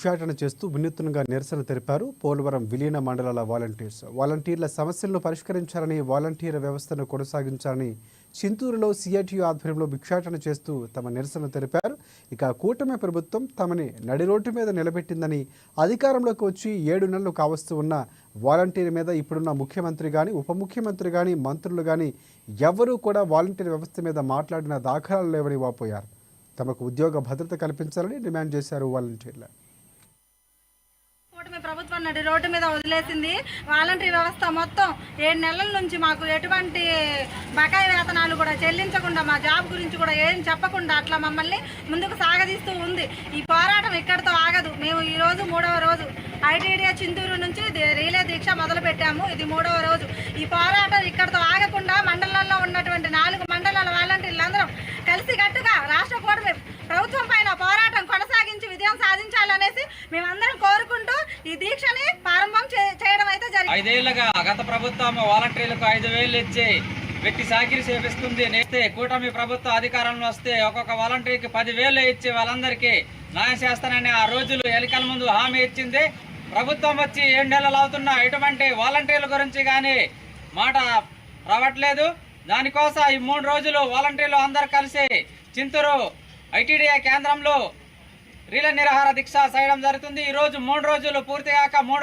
భిక్షాటన చేస్తూ వినూత్నంగా నిరసన తెలిపారు పోలవరం విలీన మండలాల వాలంటీర్స్. వాలంటీర్ల సమస్యలను పరిష్కరించాలని, వాలంటీర్ వ్యవస్థను కొనసాగించాలని చింతూరులో సిఐటియు ఆధ్వర్యంలో భిక్షాటన చేస్తూ తమ నిరసన తెలిపారు. ఇక కూటమి ప్రభుత్వం తమని నడిరోడ్డు మీద నిలబెట్టిందని, అధికారంలోకి వచ్చి 7 నెలలు కావస్తూ ఉన్న వాలంటీర్ మీద ఇప్పుడున్న ముఖ్యమంత్రి కానీ, ఉప ముఖ్యమంత్రి కానీ, మంత్రులు కానీ ఎవరూ కూడా వాలంటీర్ వ్యవస్థ మీద మాట్లాడిన దాఖలాలు లేవని వాపోయారు. తమకు ఉద్యోగ భద్రత కల్పించాలని డిమాండ్ చేశారు వాలంటీర్లు. ప్రభుత్వం నడి రోడ్డు మీద వదిలేసింది. వాలంటరీ వ్యవస్థ మొత్తం 7 నెలల నుంచి మాకు ఎటువంటి బకాయి వేతనాలు కూడా చెల్లించకుండా, మా జాబ్ గురించి కూడా ఏం చెప్పకుండా అట్లా మమ్మల్ని ముందుకు సాగదీస్తూ ఉంది. ఈ పోరాటం ఇక్కడితో ఆగదు. మేము ఈ రోజు 3వ రోజు ఐటీడీఏ చింతూరు నుంచి రీలే దీక్ష మొదలు పెట్టాము. ఇది 3వ రోజు. ఈ పోరాటం ఇక్కడితో ఆగకుండా మండలంలో ఉన్నటువంటి 4 మండలాల వాలంటీర్లందరం కలిసికట్టుగా రాష్ట్ర కూటమి ప్రభుత్వం పైన పోరాటం కొనసాగించి విజయం సాధించాలనేసి మేమందరం కోరుకుంటూ ఈ దీక్షని ప్రారంభం చేయడం అయితే జరిగింది. 5 ఏళ్లుగా గత ప్రభుత్వం వాలంటీర్లకు 5,000 ఇచ్చి వ్యక్తి సాకిరి చేపిస్తుంది. నేస్తే కూటమి ప్రభుత్వ అధికారంలో వస్తే ఒక్కొక్క వాలంటీర్కి 10,000 ఇచ్చి వాళ్ళందరికీ న్యాయం చేస్తానని ఆ రోజులు ఎన్నికల ముందు హామీ ఇచ్చింది. ప్రభుత్వం వచ్చి 7 నెలలు అవుతున్నా ఎటువంటి వాలంటీర్ల గురించి కానీ మాట రావట్లేదు. దానికోసం ఈ 3 రోజులు వాలంటీర్లు అందరు కలిసి చింతూరు ఐటీడీఏ కేంద్రంలో రీల నిరాహార దీక్ష చేయడం జరుగుతుంది. ఈ రోజు 3 రోజులు పూర్తిగాక